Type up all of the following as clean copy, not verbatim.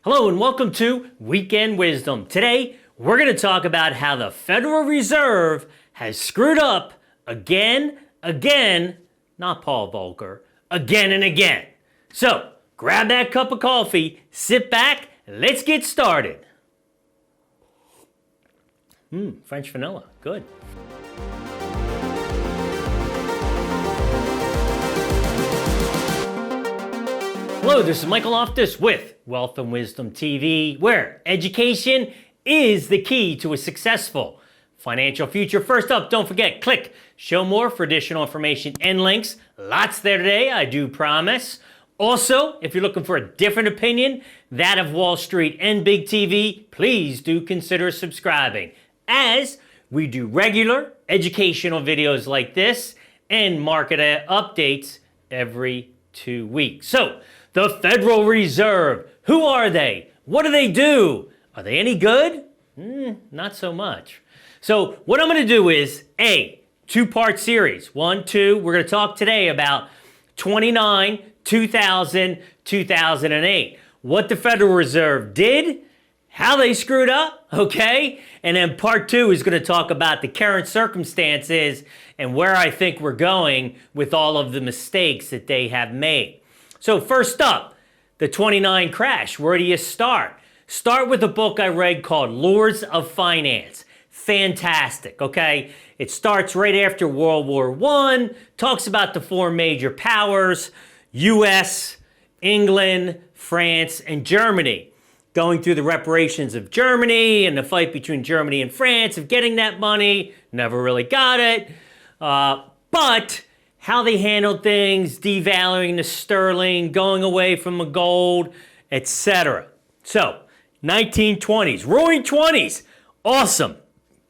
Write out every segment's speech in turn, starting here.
Hello and welcome to Weekend Wisdom. Today, we're going to talk about how the Federal Reserve has screwed up again, not Paul Volcker, again and again. So, grab that cup of coffee, sit back, and let's get started. French vanilla, good. Hello, this is Michael Loftus with Wealth and Wisdom TV, where education is the key to a successful financial future. First up, don't forget, click show more for additional information and links. Lots there today, I do promise. Also, if you're looking for a different opinion, that of Wall Street and Big TV, please do consider subscribing, as we do regular educational videos like this and market updates every 2 weeks. So, the Federal Reserve, who are they? What do they do? Are they any good? Not so much. So what I'm going to do is a two-part series. 1, 2, we're going to talk today about 29, 2000, 2008. What the Federal Reserve did, how they screwed up, okay? And then part 2 is going to talk about the current circumstances and where I think we're going with all of the mistakes that they have made. So first up, the 29 crash. Where do you start? Start with a book I read called Lords of Finance. Fantastic, okay? It starts right after World War I, talks about the 4 major powers, US, England, France, and Germany. Going through the reparations of Germany and the fight between Germany and France of getting that money. Never really got it. But how they handled things, devaluing the sterling, going away from the gold, etc. So, 1920s, roaring 20s, awesome.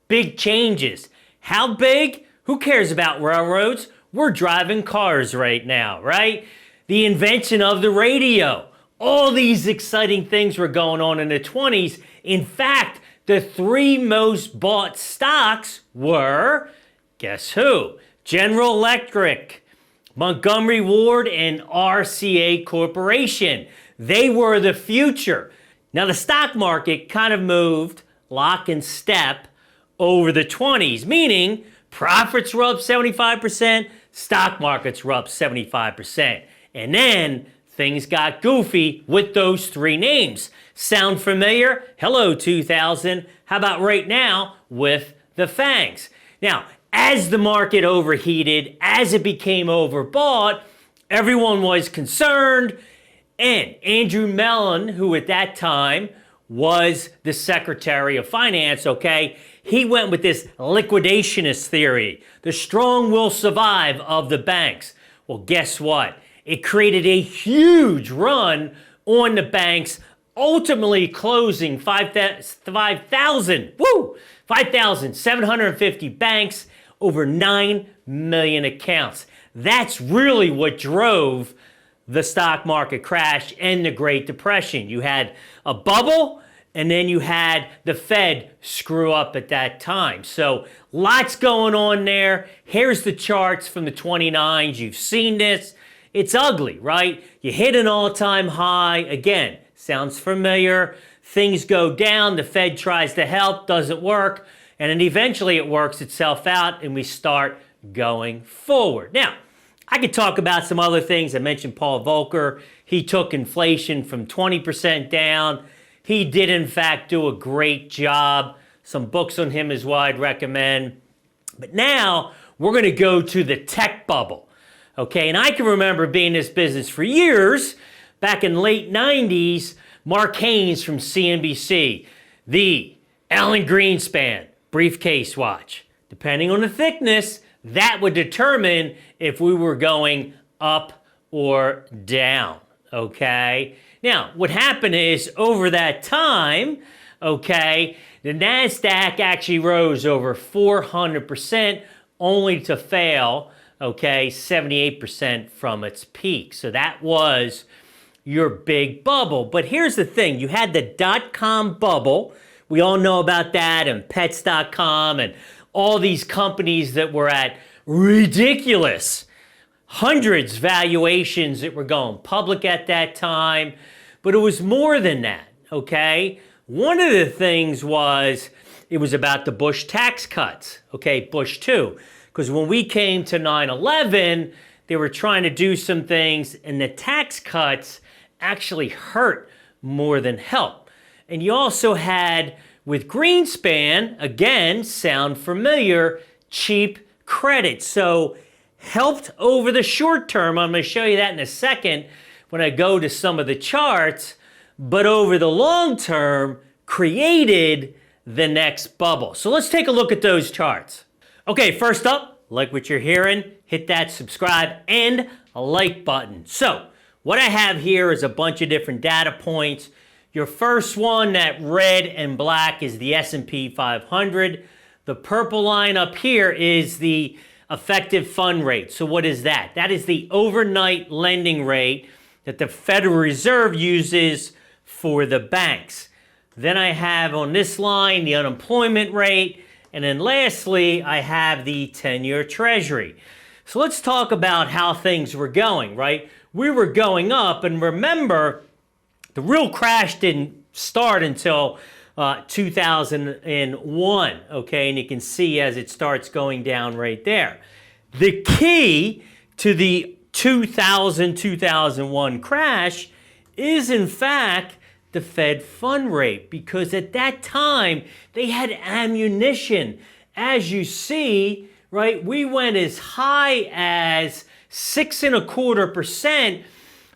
Big changes. How big? Who cares about railroads? We're driving cars right now, right? The invention of the radio. All these exciting things were going on in the 20s. In fact, the 3 most bought stocks were, guess who? General Electric, Montgomery Ward, and RCA Corporation. They were the future. Now the stock market kind of moved lock and step over the 20s, meaning profits were up 75%, stock markets were up 75%. And then things got goofy with those 3 names. Sound familiar? Hello, 2000. How about right now with the FANGs? Now, as the market overheated, as it became overbought, everyone was concerned. And Andrew Mellon, who at that time was the Secretary of Finance, okay, he went with this liquidationist theory. The strong will survive of the banks. Well, guess what? It created a huge run on the banks, ultimately closing 5,750 banks, over 9 million accounts. That's really what drove the stock market crash and the Great Depression. You had a bubble, and then you had the Fed screw up at that time. So lots going on there. Here's the charts from the 29s. You've seen this. It's ugly, right? You hit an all-time high. Again, sounds familiar. Things go down. The Fed tries to help, doesn't work. And then eventually it works itself out and we start going forward. Now, I could talk about some other things. I mentioned Paul Volcker. He took inflation from 20% down. He did, in fact, do a great job. Some books on him as well I'd recommend. But now we're going to go to the tech bubble. Okay, and I can remember being in this business for years. Back in late 90s, Mark Haynes from CNBC, the Alan Greenspan briefcase watch. Depending on the thickness, that would determine if we were going up or down, okay? Now, what happened is over that time, okay, the NASDAQ actually rose over 400%, only to fail, okay, 78% from its peak. So that was your big bubble. But here's the thing. You had the dot-com bubble. We all know about that, and pets.com and all these companies that were at ridiculous hundreds valuations that were going public at that time. But it was more than that, okay, one of the things was it was about the Bush tax cuts, okay, Bush 2. Because when we came to 9/11, they were trying to do some things, and the tax cuts actually hurt more than help. And you also had, with Greenspan, again, sound familiar, cheap credit. So helped over the short term. I'm going to show you that in a second when I go to some of the charts. But over the long term, created the next bubble. So let's take a look at those charts. Okay, first up, like what you're hearing, hit that subscribe and a like button. So what I have here is a bunch of different data points. Your first one, that red and black, is the S&P 500. The purple line up here is the effective fund rate. So what is that? That is the overnight lending rate that the Federal Reserve uses for the banks. Then I have on this line the unemployment rate. And then lastly, I have the 10-year Treasury. So let's talk about how things were going, right? We were going up, and remember, the real crash didn't start until 2001, okay? And you can see as it starts going down right there. The key to the 2000-2001 crash is, in fact, the Fed fund rate, because at that time they had ammunition. As you see, right, we went as high as 6.25%,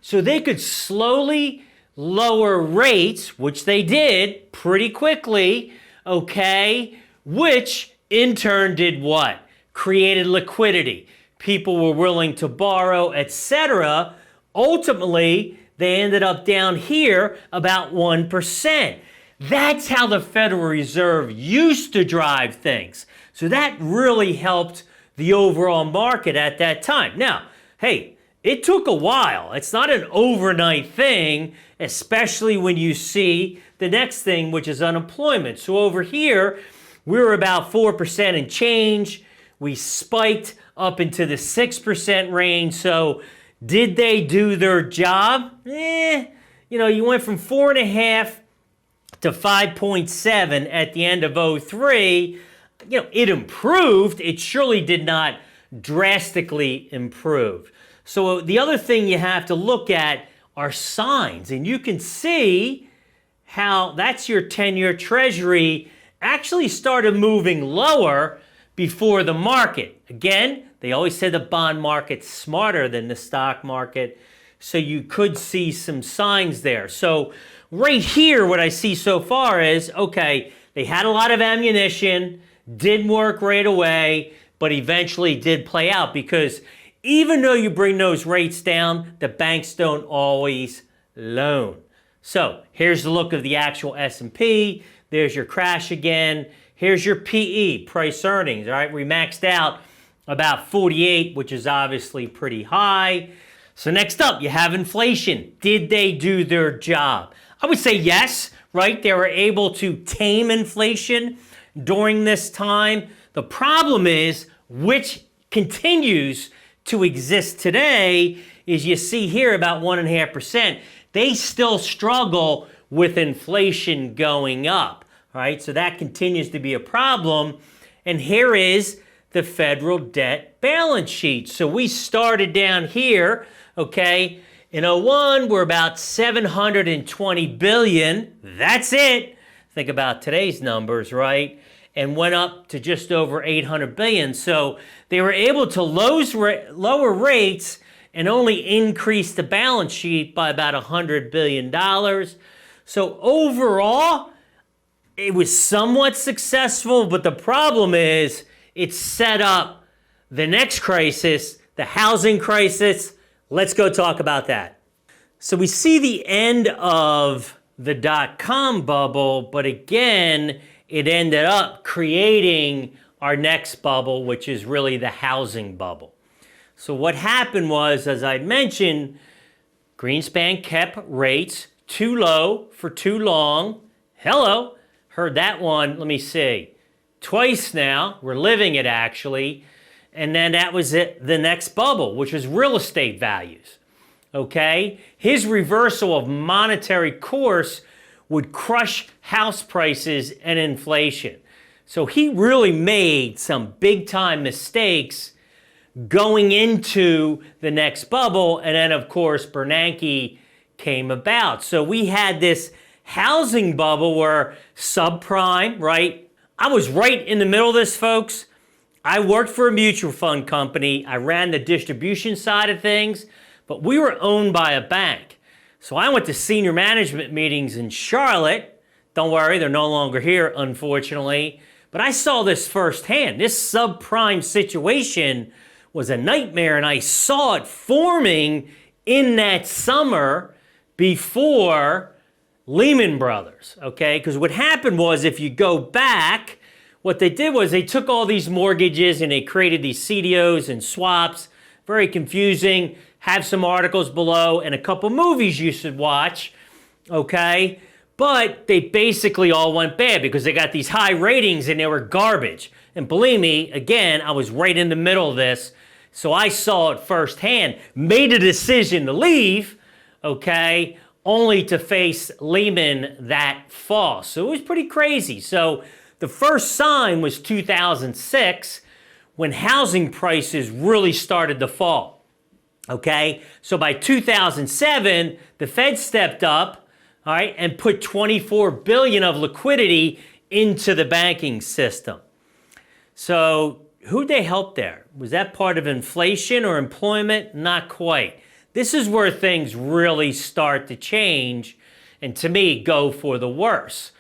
so they could slowly lower rates, which they did pretty quickly, okay, which in turn did what? Created liquidity. People were willing to borrow, etc. Ultimately, they ended up down here about 1%. That's how the Federal Reserve used to drive things. So that really helped the overall market at that time. Now, hey, it took a while. It's not an overnight thing, especially when you see the next thing, which is unemployment. So over here, we were about 4% and change. We spiked up into the 6% range. So did they do their job? You know, you went from 4.5 to 5.7 at the end of 03. You know, it improved. It surely did not drastically improve. So the other thing you have to look at are signs. And you can see how that's your 10-year Treasury actually started moving lower before the market. Again, they always say the bond market's smarter than the stock market, so you could see some signs there. So right here, what I see so far is, okay, they had a lot of ammunition, didn't work right away, but eventually did play out, because even though you bring those rates down, the banks don't always loan. So here's the look of the actual S&P. There's your crash again. Here's your PE, price earnings, all right? We maxed out about 48, which is obviously pretty high. So next up, you have inflation. Did they do their job? I would say yes, right? They were able to tame inflation during this time. The problem is, which continues to exist today, is you see here about 1.5%. They still struggle with inflation going up, right? So that continues to be a problem. And here is the federal debt balance sheet. So we started down here, okay? In '01, we're about 720 billion. That's it. Think about today's numbers, right? And went up to just over 800 billion. So they were able to lower rates and only increase the balance sheet by about $100 billion. So overall, it was somewhat successful, but the problem is it set up the next crisis, the housing crisis. Let's go talk about that. So we see the end of the dot-com bubble, but again, it ended up creating our next bubble, which is really the housing bubble. So what happened was, as I mentioned, Greenspan kept rates too low for too long. Hello, heard that one, let me see, twice now. We're living it, actually. And then that was it, the next bubble, which was real estate values. Okay? His reversal of monetary course would crush house prices and inflation. So he really made some big time mistakes going into the next bubble. And then, of course, Bernanke came about. So we had this housing bubble where subprime, right? I was right in the middle of this, folks. I worked for a mutual fund company. I ran the distribution side of things, but we were owned by a bank. So I went to senior management meetings in Charlotte. Don't worry, they're no longer here, unfortunately. But I saw this firsthand. This subprime situation was a nightmare, and I saw it forming in that summer before Lehman Brothers, okay? Because what happened was, if you go back, what they did was they took all these mortgages and they created these CDOs and swaps. Very confusing. Have some articles below and a couple movies you should watch, okay? But they basically all went bad because they got these high ratings and they were garbage. And believe me, again, I was right in the middle of this, so I saw it firsthand. Made a decision to leave, okay, only to face Lehman that fall. So it was pretty crazy. So the first sign was 2006 when housing prices really started to fall, okay? So by 2007, the Fed stepped up, all right, and put $24 billion of liquidity into the banking system. So who'd they help there? Was that part of inflation or employment? Not quite. This is where things really start to change and, to me, go for the worse.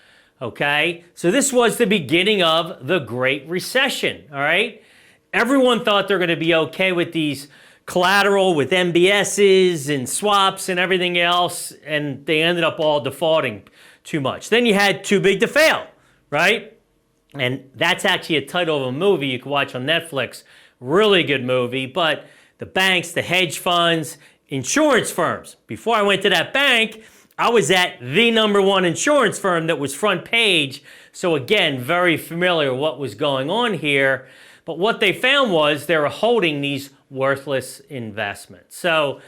Okay, so this was the beginning of the Great Recession, all right? Everyone thought they're going to be okay with these collateral, with MBSs and swaps and everything else, and they ended up all defaulting too much. Then you had Too Big to Fail, right? And that's actually a title of a movie you can watch on Netflix. Really good movie, but the banks, the hedge funds, insurance firms. Before I went to that bank, I was at the #1 insurance firm that was front page. So again, very familiar with what was going on here. But what they found was they were holding these worthless investments. So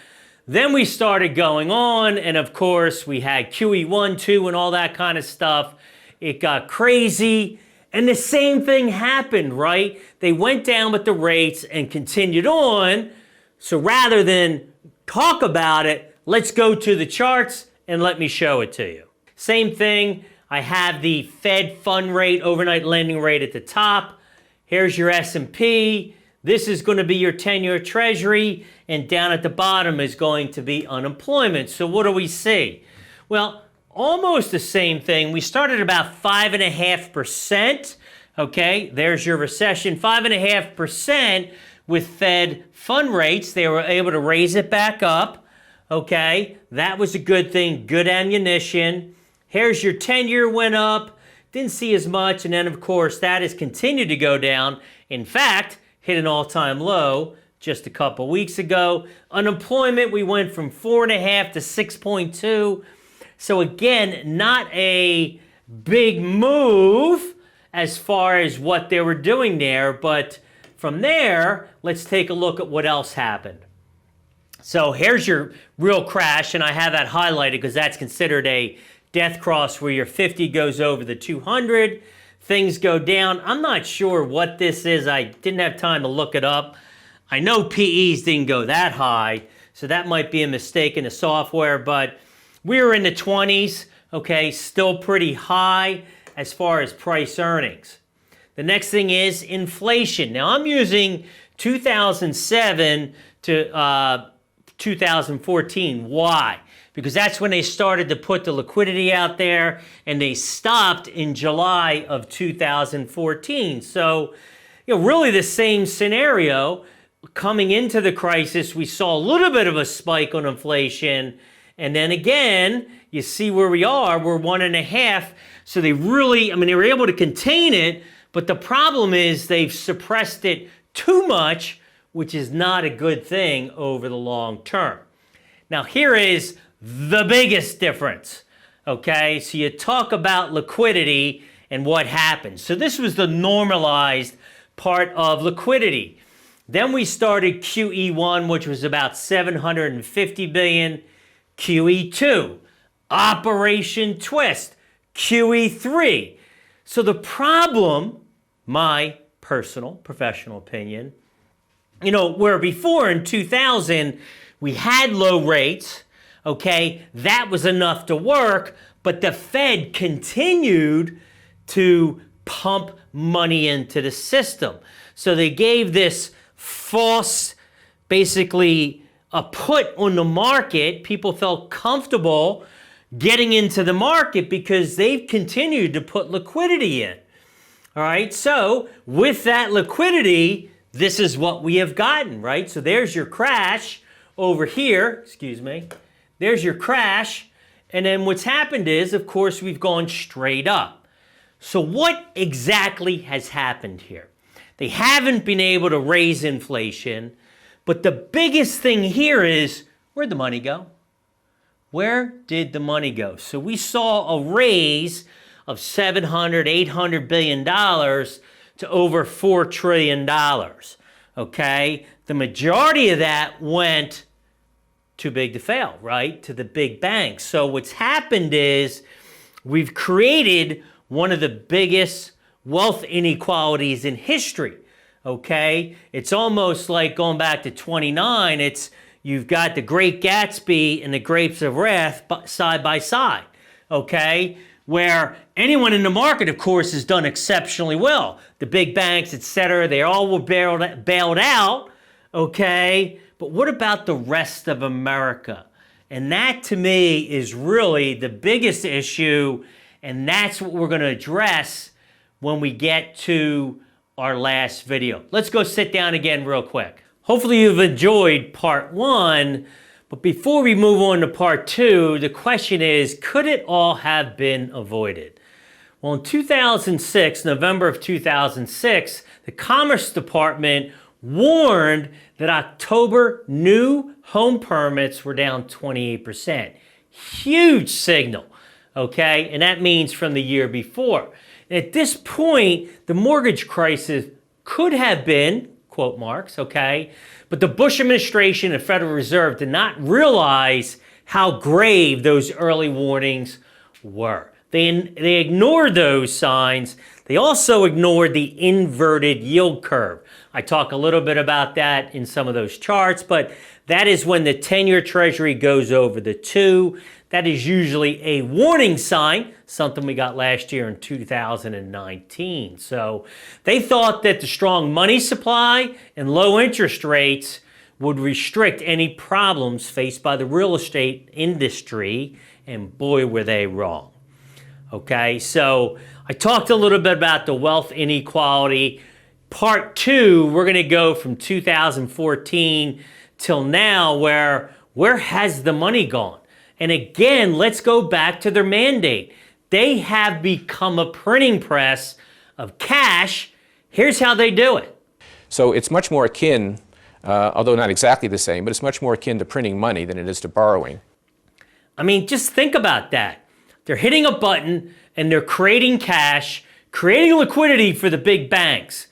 then we started going on, and of course we had QE1, 2, and all that kind of stuff. It got crazy, and the same thing happened, right? They went down with the rates and continued on. So rather than talk about it, let's go to the charts and let me show it to you. Same thing, I have the Fed fund rate, overnight lending rate at the top. Here's your S&P. This is going to be your 10-year Treasury, and down at the bottom is going to be unemployment. So what do we see? Well, almost the same thing. We started about 5.5%. Okay, there's your recession, 5.5% with Fed fund rates. They were able to raise it back up. Okay, that was a good thing, good ammunition. Here's your 10-year went up, didn't see as much, and then of course that has continued to go down. In fact, hit an all-time low just a couple weeks ago. Unemployment, we went from 4.5 to 6.2. So again, not a big move as far as what they were doing there, but from there, let's take a look at what else happened. So here's your real crash, and I have that highlighted because that's considered a death cross where your 50 goes over the 200. Things go down. I'm not sure what this is. I didn't have time to look it up. I know PEs didn't go that high, so that might be a mistake in the software, but we were in the 20s, okay, still pretty high as far as price earnings. The next thing is inflation. Now I'm using 2007 to 2014. Why? Because that's when they started to put the liquidity out there, and they stopped in July of 2014. So, really the same scenario. Coming into the crisis, we saw a little bit of a spike on inflation, and then again, you see where we are, we're 1.5. So they really, they were able to contain it, but the problem is they've suppressed it too much, which is not a good thing over the long term. Now here is the biggest difference, okay? So you talk about liquidity and what happens. So this was the normalized part of liquidity. Then we started QE1, which was about $750 billion, QE2, Operation Twist, QE3. So the problem, my personal, professional opinion, where before in 2000, we had low rates, okay, that was enough to work, but the Fed continued to pump money into the system. So they gave this false, basically a put on the market. People felt comfortable getting into the market because they've continued to put liquidity in. All right, so with that liquidity, this is what we have gotten, right? So there's your crash over here, excuse me. There's your crash. And then what's happened is, of course, we've gone straight up. So what exactly has happened here? They haven't been able to raise inflation, but the biggest thing here is, where'd the money go? Where did the money go? So we saw a raise of $700, $800 billion to over $4 trillion, okay? The majority of that went too big to fail, right? To the big banks. So what's happened is we've created one of the biggest wealth inequalities in history, okay? It's almost like going back to 29, you've got the Great Gatsby and the Grapes of Wrath side by side, okay? Where anyone in the market, of course, has done exceptionally well. The big banks, et cetera, they all were bailed out, okay? But what about the rest of America? And that, to me, is really the biggest issue, and that's what we're going to address when we get to our last video. Let's go sit down again real quick. Hopefully you've enjoyed part one, but before we move on to part two, the question is, could it all have been avoided? Well, in 2006, November of 2006, the Commerce Department warned that October new home permits were down 28%. Huge signal, okay? And that means from the year before. At this point, the mortgage crisis could have been, quote marks, okay? But the Bush administration and Federal Reserve did not realize how grave those early warnings were. They ignored those signs. They also ignored the inverted yield curve. I talk a little bit about that in some of those charts, but that is when the 10-year Treasury goes over the 2. That is usually a warning sign, something we got last year in 2019. So they thought that the strong money supply and low interest rates would restrict any problems faced by the real estate industry, and boy, were they wrong. Okay, so I talked a little bit about the wealth inequality. Part two, we're going to go from 2014 till now, where has the money gone? And again, let's go back to their mandate. They have become a printing press of cash. Here's how they do it. So it's much more akin, although not exactly the same, but it's much more akin to printing money than it is to borrowing. I mean, just think about that. They're hitting a button and they're creating cash, creating liquidity for the big banks.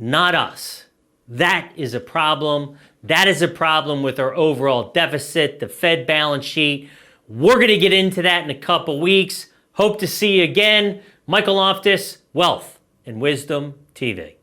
Not us. That is a problem. That is a problem with our overall deficit, the Fed balance sheet. We're going to get into that in a couple weeks. Hope to see you again. Michael Loftus, Wealth and Wisdom TV.